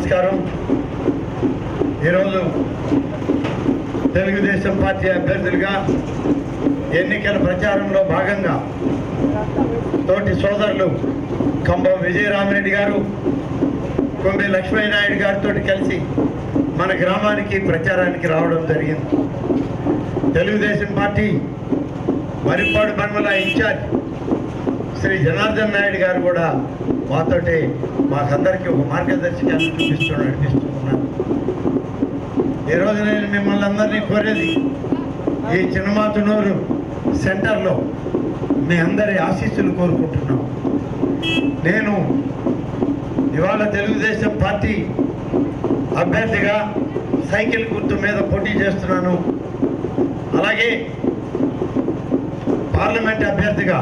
నమస్కారం. ఈరోజు తెలుగుదేశం పార్టీ అభ్యర్థులుగా ఎన్నికల ప్రచారంలో భాగంగా తోటి సోదరులు కంబం విజయరామరెడ్డి గారు, కొంబి లక్ష్మీనాయుడు గారితో కలిసి మన గ్రామానికి ప్రచారానికి రావడం జరిగింది. తెలుగుదేశం పార్టీ మరిపాడు మండల ఇన్ఛార్జ్ శ్రీ జనార్దన్ నాయుడు గారు కూడా మాతోటి మాకందరికీ ఒక మార్గదర్శకాన్ని నడిపిస్తున్నారు. ఈరోజు నేను మిమ్మల్ని అందరినీ కోరేది, ఈ చిన్నమాతునూరు సెంటర్లో మీ అందరి ఆశీస్సులు కోరుకుంటున్నాం. నేను ఇవాళ తెలుగుదేశం పార్టీ అభ్యర్థిగా సైకిల్ గుర్తు మీద పోటీ చేస్తున్నాను. అలాగే పార్లమెంట్ అభ్యర్థిగా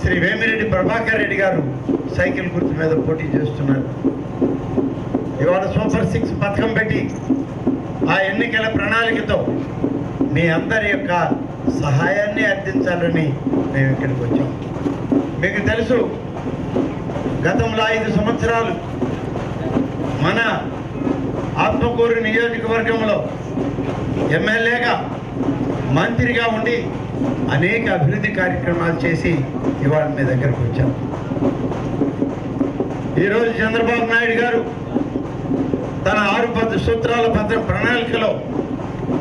శ్రీ వేమిరెడ్డి ప్రభాకర్ రెడ్డి గారు సైకిల్ గుర్తు మీద పోటీ చేస్తున్నారు. ఇవాళ సూపర్ 6 పథకం పెట్టి ఆ ఎన్నికల ప్రణాళికతో మీ అందరి యొక్క సహాయాన్ని అర్థించాలని మేము ఇక్కడికి వచ్చాం. మీకు తెలుసు, గతంలో 5 సంవత్సరాలు మన ఆత్మకూరు నియోజకవర్గంలో ఎమ్మెల్యేగా మంత్రిగా ఉండి అనేక అభివృద్ధి కార్యక్రమాలు చేసి ఇవాళ మీ దగ్గరకు వచ్చాం. ఈరోజు చంద్రబాబు నాయుడు గారు తన 6 సూత్రాల ప్రణాళికలో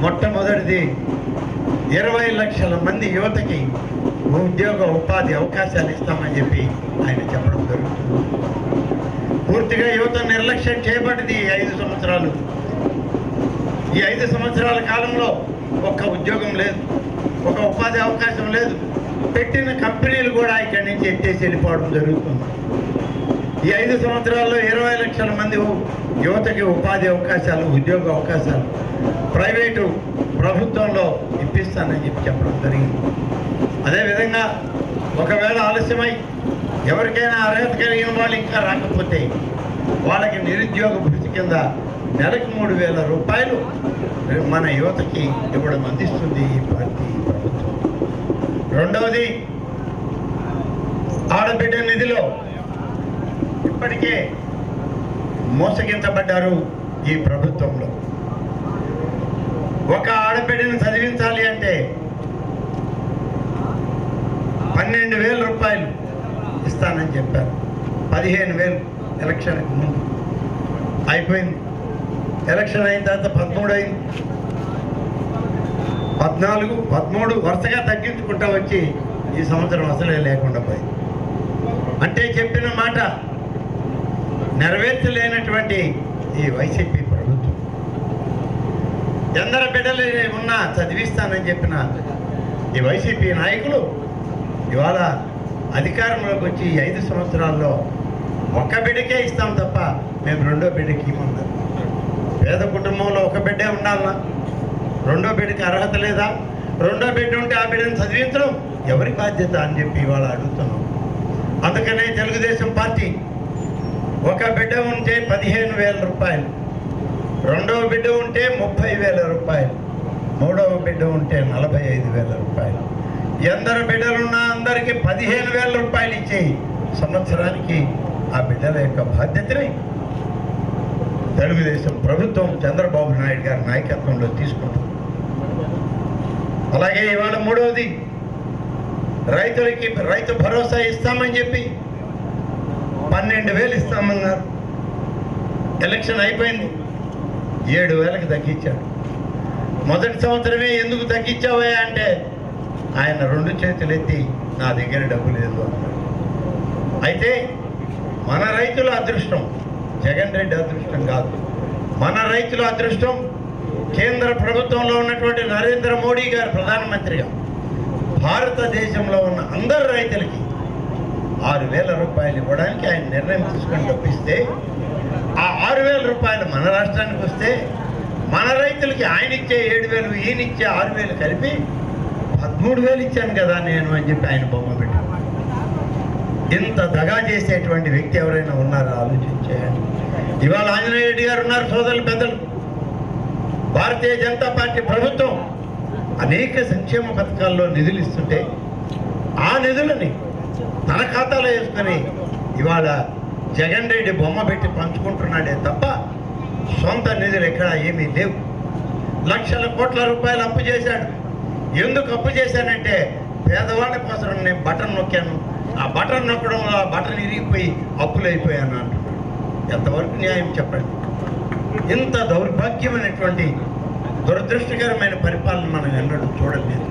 మొట్టమొదటిది 20 లక్షల మంది యువతకి ఉద్యోగ ఉపాధి అవకాశాలు ఇస్తామని చెప్పి ఆయన చెప్పడం జరుగుతుంది. పూర్తిగా యువత నిర్లక్ష్యం చేయబడింది ఈ 5 సంవత్సరాలు. ఈ 5 సంవత్సరాల కాలంలో ఒక్క ఉద్యోగం లేదు, ఒక ఉపాధి అవకాశం లేదు. పెట్టిన కంపెనీలు కూడా ఇక్కడి నుంచి ఎత్తేసి వెళ్ళిపోవడం జరుగుతుంది. ఈ 5 సంవత్సరాల్లో 20 లక్షల మంది యువతకి ఉపాధి అవకాశాలు, ఉద్యోగ అవకాశాలు ప్రైవేటు ప్రభుత్వంలో ఇప్పిస్తానని చెప్పడం జరిగింది. అదేవిధంగా ఒకవేళ ఆలస్యమై ఎవరికైనా అర్హత కలిగిన వాళ్ళు ఇంకా రాకపోతే వాళ్ళకి నిరుద్యోగ భృతి కింద నెలకు 3,000 రూపాయలు మన యువతకి ఇవ్వడం అందిస్తుంది ఈ పార్టీ ప్రభుత్వం. రెండవది, ఆడబిడ్డ నిధిలో ఇప్పటికే మోసగించబడ్డారు ఈ ప్రభుత్వంలో. ఒక ఆడబిడ్డను చదివించాలి అంటే 12,000 రూపాయలు ఇస్తానని చెప్పారు. 15,000 ఎలక్షన్కి ముందు అయిపోయింది. ఎలక్షన్ అయిన తర్వాత 13 అయింది, 14, 13 వరుసగా తగ్గించుకుంటా వచ్చి ఈ సంవత్సరం అసలే లేకుండా పోయింది. అంటే చెప్పిన మాట నెరవేర్చలేనటువంటి ఈ వైసీపీ ప్రభుత్వం ఎందరు బిడ్డలు ఉన్నా చదివిస్తానని చెప్పిన ఈ వైసీపీ నాయకులు ఇవాళ అధికారంలోకి వచ్చి ఈ 5 సంవత్సరాల్లో ఒక్క బిడ్డకే ఇస్తాం తప్ప మేము రెండో బిడ్డకి ఇవ్వమన్నారు. పేద కుటుంబంలో ఒక బిడ్డే ఉండాలన్నా, రెండో బిడ్డకి అర్హత లేదా? రెండో బిడ్డ ఉంటే ఆ బిడ్డను చదివించడం ఎవరి బాధ్యత అని చెప్పి ఇవాళ అడుగుతున్నాం. అందుకనే తెలుగుదేశం పార్టీ ఒక బిడ్డ ఉంటే 15,000 రూపాయలు, రెండవ బిడ్డ ఉంటే 30,000 రూపాయలు, మూడవ బిడ్డ ఉంటే 45,000 రూపాయలు. ఎందరు బిడ్డలున్నా అందరికీ 15,000 రూపాయలు ఇచ్చి సంవత్సరానికి ఆ బిడ్డల యొక్క బాధ్యతని తెలుగుదేశం ప్రభుత్వం చంద్రబాబు నాయుడు గారి నాయకత్వంలో తీసుకుంటుంది. అలాగే ఇవాళ మూడవది, రైతులకి రైతు భరోసా ఇస్తామని చెప్పి 12,000 ఇస్తామన్నారు. ఎలక్షన్ అయిపోయింది, 7,000కి తగ్గించాడు. మొదటి సంవత్సరమే ఎందుకు తగ్గించావా అంటే ఆయన 2 చేతులు ఎత్తి నా దగ్గర డబ్బు లేదు అన్నాడు. అయితే మన రైతుల అదృష్టం జగన్ రెడ్డి అదృష్టం కాదు. మన రైతుల అదృష్టం కేంద్ర ప్రభుత్వంలో ఉన్నటువంటి నరేంద్ర మోడీ గారు ప్రధానమంత్రిగా భారతదేశంలో ఉన్న అందరు రైతులకి 6,000 రూపాయలు ఇవ్వడానికి ఆయన నిర్ణయం తీసుకొని తప్పిస్తే, ఆ 6,000 రూపాయలు మన రాష్ట్రానికి వస్తే మన రైతులకి ఆయన ఇచ్చే 7,000, ఈయన ఇచ్చే 6,000 కలిపి 13,000 ఇచ్చాను కదా నేను అని చెప్పి ఆయన బొమ్మ పెట్టాను. ఇంత దగా చేసేటువంటి వ్యక్తి ఎవరైనా ఉన్నారో ఆలోచించేయండి. ఇవాళ ఆంజనేయ రెడ్డి గారు ఉన్నారు, సోదరులు పెద్దలు. భారతీయ జనతా పార్టీ ప్రభుత్వం అనేక సంక్షేమ పథకాల్లో నిధులు ఇస్తుంటే ఆ నిధులని తన ఖాతాలో వేసుకొని ఇవాళ జగన్ రెడ్డి బొమ్మ పెట్టి పంచుకుంటున్నాడే తప్ప సొంత నిధులు ఎక్కడ ఏమీ లేవు. లక్షల కోట్ల రూపాయలు అప్పు చేశాడు. ఎందుకు అప్పు చేశానంటే పేదవాళ్ళ కోసం నేను బటన్ నొక్కాను, ఆ బటన్ నొక్కడం వల్ల ఆ బటన్ ఇరిగిపోయి అప్పులు అయిపోయాను అంటున్నాడు. ఎంతవరకు న్యాయం చెప్పండి? ఇంత దౌర్భాగ్యమైనటువంటి దురదృష్టకరమైన పరిపాలన మనం ఎన్నడూ చూడలేదు.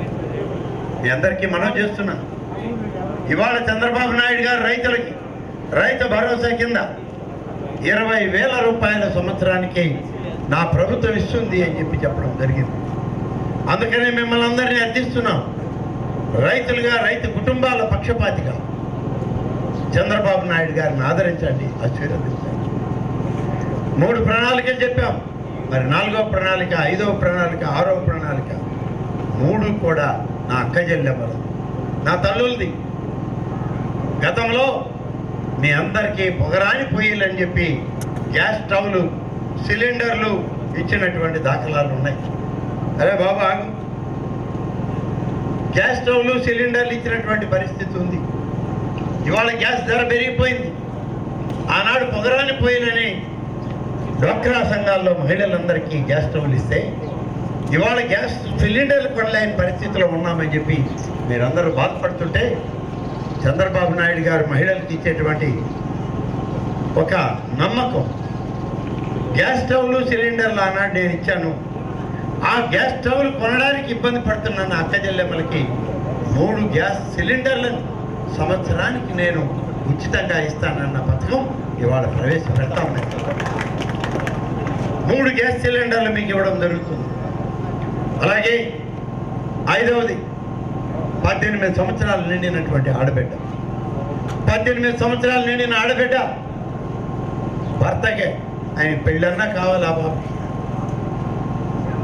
మీ అందరికీ మనం చేస్తున్నా, ఇవాళ చంద్రబాబు నాయుడు గారు రైతులకి రైతు భరోసా కింద 20,000 రూపాయల సంవత్సరానికి నా ప్రభుత్వం ఇస్తుంది అని చెప్పడం జరిగింది. అందుకనే మిమ్మల్ని అందరినీ అర్థిస్తున్నాం. రైతులుగా, రైతు కుటుంబాల పక్షపాతిగా చంద్రబాబు నాయుడు గారిని ఆదరించండి, ఆశీర్వదించండి. 3 ప్రణాళికలు చెప్పాం. మరి 4వ ప్రణాళిక, 5వ ప్రణాళిక, 6వ ప్రణాళిక 3 కూడా నా అక్క చెల్లెమ్మలు, నా తల్లులది. గతంలో మీ అందరికీ పొగరాని పొయ్యిలని చెప్పి గ్యాస్ స్టవ్లు, సిలిండర్లు ఇచ్చినటువంటి దాఖలాలు ఉన్నాయి. అరే బాబు ఆగు, గ్యాస్ స్టవ్లు, సిలిండర్లు ఇచ్చినటువంటి పరిస్థితి ఉంది. ఇవాళ గ్యాస్ ధర పెరిగిపోయింది. ఆనాడు పొగరాని పొయ్యిలని డ్వాక్రా సంఘాల్లో మహిళలందరికీ గ్యాస్ స్టవ్లు ఇస్తే ఇవాళ గ్యాస్ సిలిండర్లు కొనలేని పరిస్థితిలో ఉన్నామని చెప్పి మీరందరూ బాధపడుతుంటే చంద్రబాబు నాయుడు గారు మహిళలకు ఇచ్చేటువంటి ఒక నమ్మకం, గ్యాస్ స్టవ్లు, సిలిండర్లు ఆనాడు నేను ఇచ్చాను. ఆ గ్యాస్ స్టవ్లు కొనడానికి ఇబ్బంది పడుతున్న నా అక్క చెల్లెమ్మలకి 3 గ్యాస్ సిలిండర్లను సంవత్సరానికి నేను ఉచితంగా ఇస్తానన్న పథకం ఇవాళ ప్రవేశపెడతా ఉన్నాయి. 3 గ్యాస్ సిలిండర్లు మీకు ఇవ్వడం జరుగుతుంది. అలాగే 5వది 18 సంవత్సరాలు నిండినటువంటి ఆడబిడ్డ, 18 సంవత్సరాలు నిండిన ఆడబిడ్డ భర్తకే, ఆయన పెళ్ళన్నా కావాలి, ఆ బాబు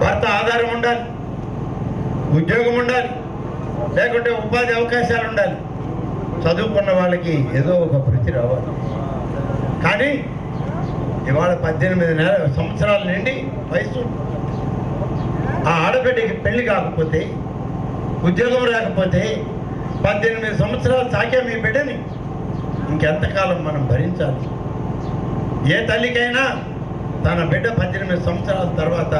భర్త ఆధారం ఉండాలి, ఉద్యోగం ఉండాలి, లేకుంటే ఉపాధి అవకాశాలు ఉండాలి, చదువుకున్న వాళ్ళకి ఏదో ఒక వృత్తి రావాలి. కానీ ఇవాళ 18 సంవత్సరాల నుండి వయసు ఆ ఆడబిడ్డకి పెళ్లి కాకపోతే, ఉద్యోగం రాకపోతే 18 సంవత్సరాలు సాకే మీ బిడ్డని ఇంకెంతకాలం మనం భరించాలి? ఏ తల్లికైనా తన బిడ్డ 18 సంవత్సరాల తర్వాత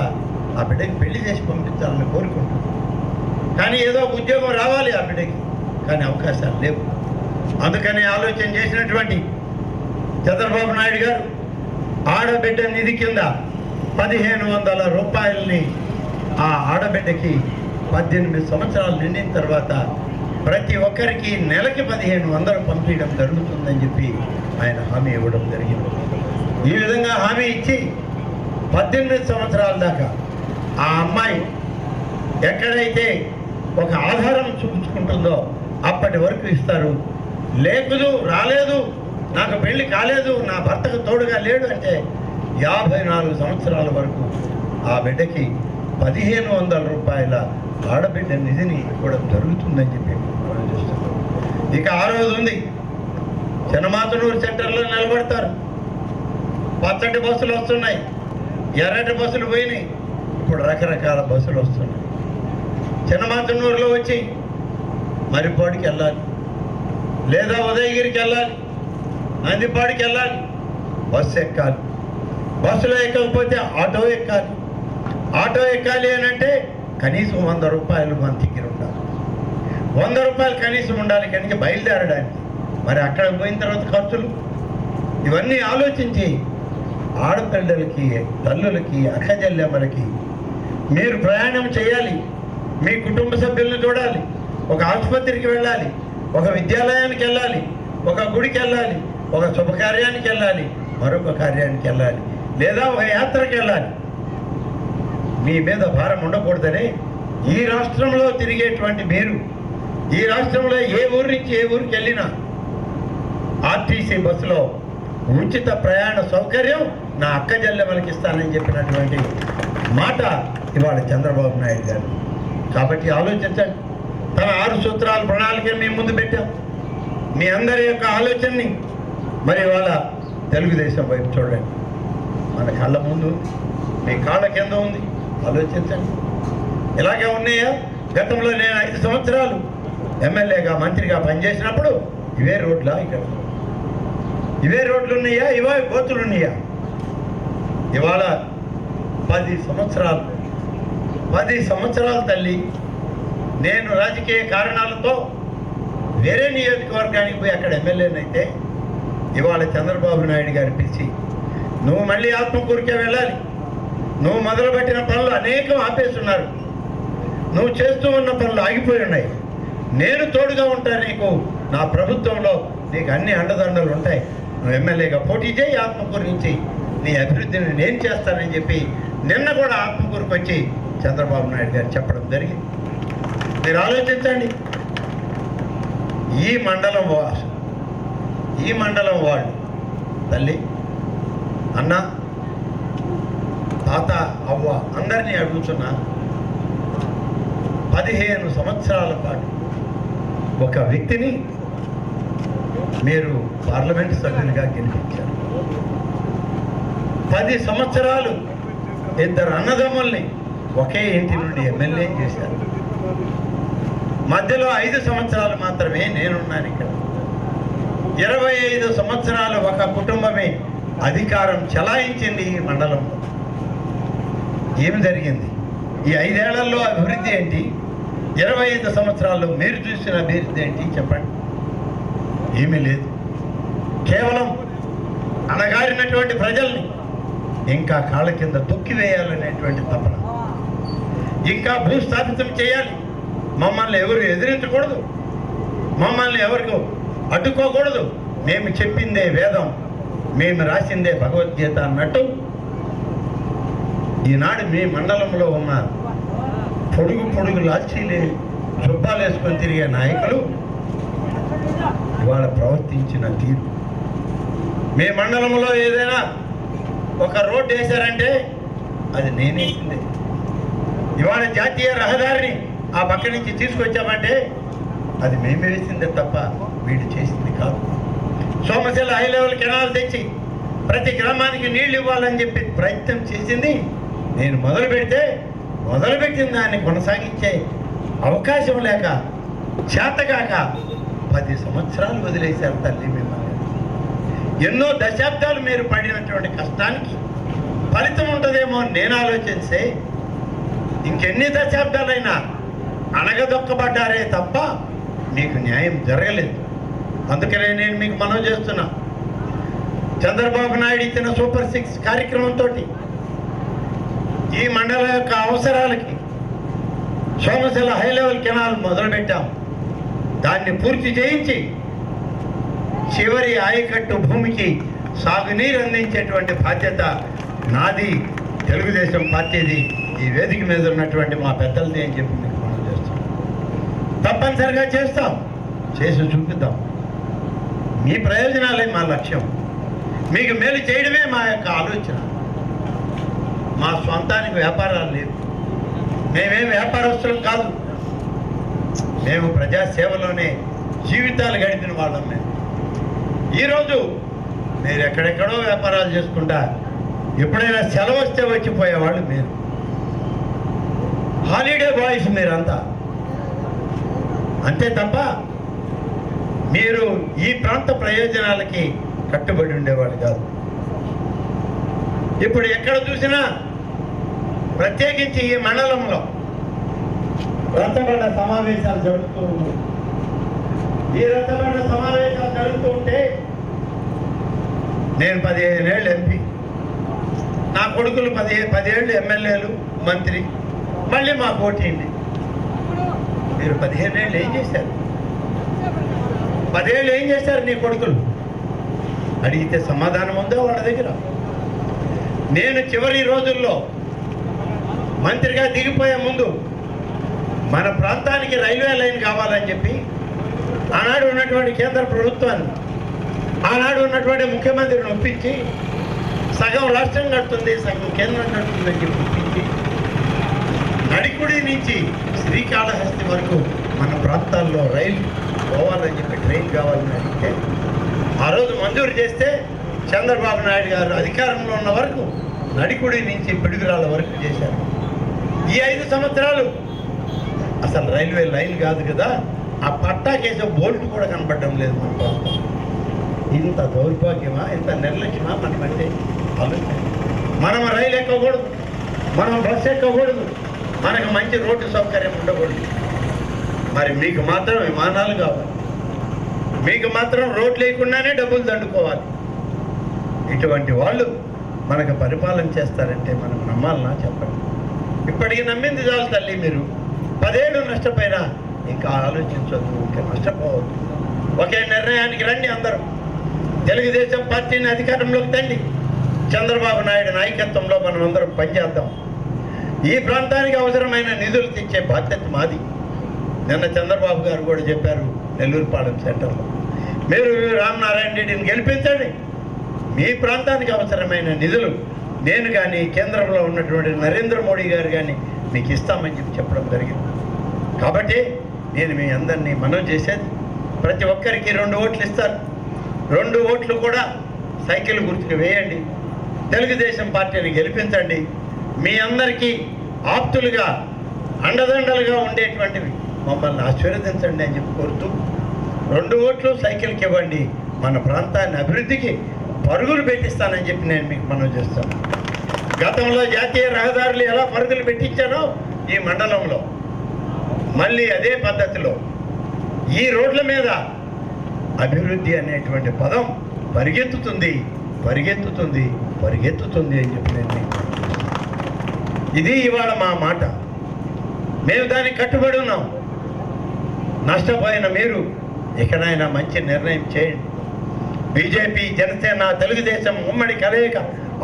ఆ బిడ్డకి పెళ్లి చేసి పంపించాలని కోరుకుంటుంది. కానీ ఏదో ఉద్యోగం రావాలి ఆ బిడ్డకి, కానీ అవకాశాలు లేవు. అందుకని ఆలోచన చేసినటువంటి చంద్రబాబు నాయుడు గారు ఆడబిడ్డ నిధి కింద 1,500 రూపాయలని ఆ ఆడబిడ్డకి 18 సంవత్సరాలు నిండిన తర్వాత ప్రతి ఒక్కరికి నెలకి 1,500 పంపించడం జరుగుతుందని చెప్పి ఆయన హామీ ఇవ్వడం జరిగింది. ఈ విధంగా హామీ ఇచ్చి 18 సంవత్సరాల దాకా ఆ అమ్మాయి ఎక్కడైతే ఒక ఆధారం చూపించుకుంటుందో అప్పటి వరకు ఇస్తారు. లేకుదు, రాలేదు, నాకు పెళ్లి కాలేదు, నా భర్తకు తోడుగా లేడు అంటే 54 సంవత్సరాల వరకు ఆ బిడ్డకి 1,500 రూపాయల ఆడబిడ్డ నిధిని ఇవ్వడం జరుగుతుందని చెప్పి మనం చూస్తున్నాం. ఇక 6వది ఉంది, చిన్నమాతనూరు సెంటర్లో నిలబడతారు. పచ్చటి బస్సులు వస్తున్నాయి, ఎర్రటి బస్సులు పోయినాయి, ఇప్పుడు రకరకాల బస్సులు వస్తున్నాయి. చిన్నమాతనూరులో వచ్చి మరిపాడికి వెళ్ళాలి, లేదా ఉదయగిరికి వెళ్ళాలి, నందిపాడికి వెళ్ళాలి, బస్సు ఎక్కాలి. బస్సులో ఎక్కకపోతే ఆటో ఎక్కాలి. ఆటో ఎక్కాలి అని అంటే కనీసం 100 రూపాయలు మన దగ్గర ఉండాలి. 100 రూపాయలు కనీసం ఉండాలి కనుక బయలుదేరడానికి. మరి అక్కడికి పోయిన తర్వాత ఖర్చులు, ఇవన్నీ ఆలోచించి ఆడపిల్లలకి, తల్లులకి, అక్కజల్లెమ్మలకి మీరు ప్రయాణం చేయాలి, మీ కుటుంబ సభ్యులను చూడాలి, ఒక ఆసుపత్రికి వెళ్ళాలి, ఒక విద్యాలయానికి వెళ్ళాలి, ఒక గుడికి వెళ్ళాలి, ఒక శుభకార్యానికి వెళ్ళాలి, మరొక కార్యానికి వెళ్ళాలి, లేదా ఒక యాత్రకి వెళ్ళాలి. మీ మీద భారం ఉండకూడదని ఈ రాష్ట్రంలో తిరిగేటువంటి మీరు, ఈ రాష్ట్రంలో ఏ ఊరి నుంచి ఏ ఊరికి వెళ్ళినా ఆర్టీసీ బస్సులో ఉచిత ప్రయాణ సౌకర్యం నా అక్క చెల్లెమ్మలకి ఇస్తానని చెప్పినటువంటి మాట ఇవాళ చంద్రబాబు నాయుడు గారు. కాబట్టి ఆలోచించండి. తన 6 సూత్రాల ప్రణాళికను మేము ముందు పెట్టాం. మీ అందరి యొక్క ఆలోచనని మరి ఇవాళ తెలుగుదేశం వైపు చూడండి. మన కళ్ళ ముందు, మీ కాళ్ళ కింద ఉంది. ఆలోచించండి. ఇలాగే ఉన్నాయా? గతంలో నేను 5 సంవత్సరాలు ఎమ్మెల్యేగా, మంత్రిగా పనిచేసినప్పుడు ఇవే రోడ్లా? ఇక్కడ ఇవే రోడ్లు ఉన్నాయా? ఇవే గోతులు ఉన్నాయా? ఇవాళ 10 సంవత్సరాలు 10 సంవత్సరాలు తల్లి నేను రాజకీయ కారణాలతో వేరే నియోజకవర్గానికి పోయి అక్కడ ఎమ్మెల్యేనైతే ఇవాళ చంద్రబాబు నాయుడు గారు పిలిచి నువ్వు మళ్ళీ ఆత్మకూరుకే వెళ్ళాలి, నువ్వు మొదలుపెట్టిన పనులు అనేకం ఆపేస్తున్నారు, నువ్వు చేస్తూ ఉన్న పనులు ఆగిపోయి ఉన్నాయి, నేను తోడుగా ఉంటాను నీకు, నా ప్రభుత్వంలో నీకు అన్ని అండదండలు ఉంటాయి, నువ్వు ఎమ్మెల్యేగా పోటీ చేయి, ఆత్మకూరు నుంచి నీ అభివృద్ధిని నేను చేస్తానని చెప్పి నిన్న కూడా ఆత్మకూరుకు వచ్చి చంద్రబాబు నాయుడు గారు చెప్పడం జరిగింది. మీరు ఆలోచించండి, ఈ మండలం వాళ్ళు తల్లి అన్న తాత అవ్వ అందరినీ అడుగుతున్నా 15 సంవత్సరాల పాటు ఒక వ్యక్తిని మీరు పార్లమెంట్ సభ్యునిగా గెలిపించారు. 10 సంవత్సరాలు 2 అన్నదమ్ముల్ని ఒకే ఇంటి నుండి ఎమ్మెల్యే చేశారు. మధ్యలో 5 సంవత్సరాలు మాత్రమే నేనున్నాను ఇక్కడ. 25 సంవత్సరాలు ఒక కుటుంబమే అధికారం చెలాయించింది ఈ మండలంలో. ఏమి జరిగింది? ఈ 5 ఏళ్లలో అభివృద్ధి ఏంటి? 25 సంవత్సరాల్లో మీరు చూసిన అభివృద్ధి ఏంటి చెప్పండి? ఏమీ లేదు. కేవలం అణగారినటువంటి ప్రజల్ని ఇంకా కాళ్ళ కింద తొక్కివేయాలనేటువంటి తపన, ఇంకా భూస్థాపితం చేయాలి, మమ్మల్ని ఎవరు ఎదిరించకూడదు, మమ్మల్ని ఎవరికి అడ్డుకోకూడదు, మేము చెప్పిందే వేదం, మేము రాసిందే భగవద్గీత అన్నట్టు ఈనాడు మీ మండలంలో ఉన్న పొడుగు లాల్చీలే చుబ్బాలు వేసుకొని తిరిగే నాయకులు ఇవాళ ప్రవర్తించిన తీరు. మీ మండలంలో ఏదైనా ఒక రోడ్డు వేశారంటే అది నేనేసిందే. ఇవాళ జాతీయ రహదారిని ఆ పక్క నుంచి తీసుకొచ్చామంటే అది మేము వేసిందే తప్ప వీడు చేసింది కాదు. సోమశిల హై లెవెల్ కెనాల్ తెచ్చి ప్రతి గ్రామానికి నీళ్లు ఇవ్వాలని చెప్పి ప్రయత్నం చేసింది నేను. మొదలుపెట్టిన దాన్ని కొనసాగించే అవకాశం లేక చేతగాక 10 సంవత్సరాలు వదిలేశారు తల్లి మిమ్మల్ని. ఎన్నో దశాబ్దాలు మీరు పడినటువంటి కష్టానికి ఫలితం ఉంటుందేమో నేను ఆలోచిస్తే ఇంకెన్ని దశాబ్దాలైనా అణగదొక్కబడ్డారే తప్ప మీకు న్యాయం జరగలేదు. అందుకనే నేను మీకు మనవి చేస్తున్నా, చంద్రబాబు నాయుడు ఇచ్చిన సూపర్ 6 కార్యక్రమంతో ఈ మండలం యొక్క అవసరాలకి సోమశిల హై లెవెల్ కెనాల్ మొదలుపెట్టాం. దాన్ని పూర్తి చేయించి చివరి ఆయకట్టు భూమికి సాగునీరు అందించేటువంటి బాధ్యత నాది, తెలుగుదేశం పార్టీది, ఈ వేదిక మీద ఉన్నటువంటి మా పెద్దలది అని చెప్పి మీకు మనం చేస్తాం. తప్పనిసరిగా చేస్తాం, చేసి చూపిద్దాం. మీ ప్రయోజనాలే మా లక్ష్యం, మీకు మేలు చేయడమే మా యొక్క ఆలోచన. మా స్వంతానికి వ్యాపారాలు లేవు, మేమేం వ్యాపారస్తులం కాదు, మేము ప్రజాసేవలోనే జీవితాలు గడిపిన వాళ్ళం. మేము ఈరోజు మీరు ఎక్కడెక్కడో వ్యాపారాలు చేసుకుంటా ఎప్పుడైనా సెలవు వస్తే వచ్చిపోయేవాళ్ళు మీరు, హాలిడే బాయ్స్ మీరంతా, అంతే తప్ప మీరు ఈ ప్రాంత ప్రయోజనాలకి కట్టుబడి ఉండేవాళ్ళు కాదు. ఇప్పుడు ఎక్కడ చూసినా ప్రత్యేకించి ఈ మండలంలో రచ్చబండ సమావేశాలు జరుగుతూ ఉన్నాయి. ఈ రచ్చబండ సమావేశాలు జరుగుతూ ఉంటే నేను 15 ఏళ్ళు ఎంపీ, నా కొడుకులు 10 ఏళ్ళు ఎమ్మెల్యేలు, మంత్రి, మళ్ళీ మా పోటీ. మీరు 15 ఏళ్ళు ఏం చేశారు? 10 ఏళ్ళు ఏం చేశారు నీ కొడుకులు? అడిగితే సమాధానం ఉందో వాళ్ళ దగ్గర? నేను చివరి రోజుల్లో మంత్రిగా దిగిపోయే ముందు మన ప్రాంతానికి రైల్వే లైన్ కావాలని చెప్పి ఆనాడు ఉన్నటువంటి కేంద్ర ప్రభుత్వాన్ని, ఆనాడు ఉన్నటువంటి ముఖ్యమంత్రిని ఒప్పించి సగం రాష్ట్రం కడుతుంది, సగం కేంద్రం కడుతుందని చెప్పి ఒప్పించి నడికుడి నుంచి శ్రీకాళహస్తి వరకు మన ప్రాంతాల్లో రైలు పోవాలని చెప్పి ట్రైన్ కావాలని అడిగితే ఆ రోజు మంజూరు చేస్తే చంద్రబాబు నాయుడు గారు అధికారంలో ఉన్న వరకు నడికుడి నుంచి పిడుగురాళ్ళ వరకు చేశారు. ఈ 5 సంవత్సరాలు అసలు రైల్వే లైన్ కాదు కదా, ఆ పట్టాకేసే బోల్ట్ కూడా కనపడడం లేదు మన ప్రాంతం. ఇంత దౌర్భాగ్యమా, ఇంత నిర్లక్ష్యమా మనమంటే ఆలోచన. మనం రైలు ఎక్కకూడదు, మనం బస్సు ఎక్కకూడదు, మనకు మంచి రోడ్డు సౌకర్యం ఉండకూడదు. మరి మీకు మాత్రం విమానాలు కావాలి, మీకు మాత్రం రోడ్లు లేకుండానే డబ్బులు దండుకోవాలి. ఇటువంటి వాళ్ళు మనకు పరిపాలన చేస్తారంటే మనం నమ్మాలన్నా చెప్పండి. ఇప్పటికి నమ్మింది చాలు తల్లి. మీరు 10 ఏళ్ళు నష్టపోయినా ఇంకా ఆలోచించవద్దు, ఇంకా నష్టపోవద్దు. ఒకే నిర్ణయానికి రండి. అందరూ తెలుగుదేశం పార్టీని అధికారంలోకి తండి. చంద్రబాబు నాయుడు నాయకత్వంలో మనం అందరం పనిచేద్దాం. ఈ ప్రాంతానికి అవసరమైన నిధులు తెచ్చే బాధ్యత మాది. నిన్న చంద్రబాబు గారు కూడా చెప్పారు నెల్లూరుపాలెం సెంటర్లో, మీరు రామనారాయణ రెడ్డిని గెలిపించండి, మీ ప్రాంతానికి అవసరమైన నిధులు నేను కానీ కేంద్రంలో ఉన్నటువంటి నరేంద్ర మోడీ గారు కానీ మీకు ఇస్తామని చెప్పడం జరిగింది. కాబట్టి నేను మీ అందరినీ మనవి చేసేది, ప్రతి ఒక్కరికి 2 ఓట్లు ఇస్తారు. 2 ఓట్లు కూడా సైకిల్ గుర్తుకు వేయండి, తెలుగుదేశం పార్టీని గెలిపించండి. మీ అందరికీ ఆప్తులుగా అండదండలుగా ఉండేటువంటివి మమ్మల్ని ఆశీర్వదించండి అని చెప్పి కోరుతూ 2 ఓట్లు సైకిల్కి ఇవ్వండి, మన ప్రాంతాన్ని అభివృద్ధికి పరుగులు పెట్టిస్తానని చెప్పి నేను మీకు మనవి చేస్తాను. గతంలో జాతీయ రహదారులు ఎలా పరుగులు పెట్టించానో ఈ మండలంలో మళ్ళీ అదే పద్ధతిలో ఈ రోడ్ల మీద అభివృద్ధి అనేటువంటి పదం పరిగెత్తుతుంది పరిగెత్తుతుంది పరిగెత్తుతుంది అని చెప్పి నేను మీకు ఇది ఇవాళ మా మాట. మేము దానికి కట్టుబడి ఉన్నాం. నష్టపోయిన మీరు ఇకనైనా మంచి నిర్ణయం చేయండి. బీజేపీ, జనసేన, తెలుగుదేశం ఉమ్మడి కలయిక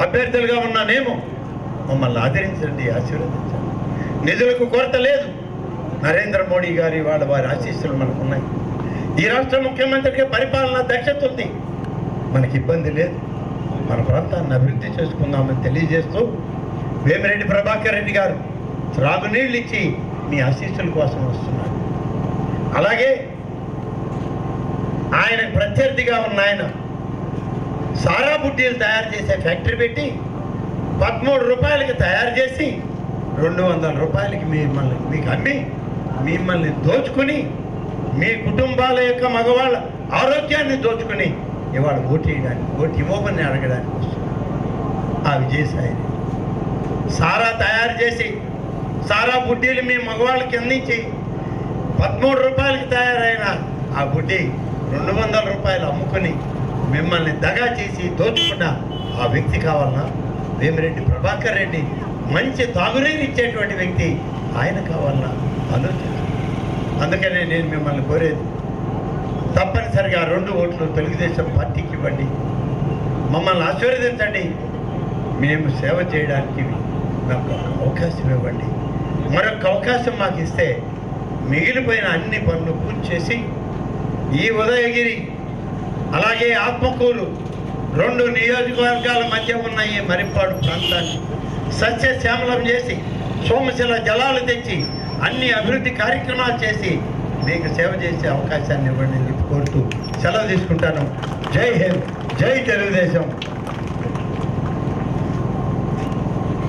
అభ్యర్థులుగా ఉన్నానేమో మమ్మల్ని ఆదరించండి, ఆశీర్వదించండి. నిధులకు కొరత లేదు. నరేంద్ర మోడీ గారి వారి ఆశీస్సులు మనకు ఉన్నాయి. ఈ రాష్ట్ర ముఖ్యమంత్రికి పరిపాలన దక్షత ఉంది, మనకి ఇబ్బంది లేదు. మన ప్రాంతాన్ని అభివృద్ధి చేసుకుందామని తెలియజేస్తూ వేమిరెడ్డి ప్రభాకర్ రెడ్డి గారు త్రాగునీళ్ళు ఇచ్చి మీ ఆశీస్సుల కోసం వస్తున్నారు. అలాగే ఆయనకు ప్రత్యర్థిగా ఉన్న ఆయన సారా బుడ్డీలు తయారు చేసే ఫ్యాక్టరీ పెట్టి 13 రూపాయలకి తయారు చేసి 200 రూపాయలకి మీకు అమ్మి మిమ్మల్ని దోచుకుని మీ కుటుంబాల యొక్క మగవాళ్ళ ఆరోగ్యాన్ని దోచుకుని ఇవాళ ఓటు ఇవ్వమని అడగడానికి వస్తున్నారు. ఆ విజయసాయి సారా తయారు చేసి సారా బుడ్డీలు మీ మగవాళ్ళకి అందించి 13 రూపాయలకి తయారైన ఆ బుడ్డి 200 రూపాయలు అమ్ముకొని మిమ్మల్ని దగా చేసి దోచుకున్న ఆ వ్యక్తి కావాలన్నా? వేమిరెడ్డి ప్రభాకర్ రెడ్డి మంచి తాగునీరు ఇచ్చేటువంటి వ్యక్తి, ఆయన కావాలన్నా? ఆలోచించండి. అందుకనే నేను మిమ్మల్ని కోరేది, తప్పనిసరిగా 2 ఓట్లు తెలుగుదేశం పార్టీకి ఇవ్వండి, మమ్మల్ని ఆశీర్వదించండి. మేము సేవ చేయడానికి నాకు అవకాశం ఇవ్వండి. మరొక అవకాశం మాకు ఇస్తే మిగిలిపోయిన అన్ని పనులు పూర్తి చేసి ఈ ఉదయగిరి అలాగే ఆత్మకూరు 2 నియోజకవర్గాల మధ్య ఉన్న ఈ మరిపాడు ప్రాంతాన్ని సస్యశ్యామలం చేసి సోమశిల జలాలు తెచ్చి అన్ని అభివృద్ధి కార్యక్రమాలు చేసి మీకు సేవ చేసే అవకాశాన్ని ఇవ్వండి అని చెప్పి కోరుతూ సెలవు తీసుకుంటాను. జై హింద్, జై తెలుగుదేశం.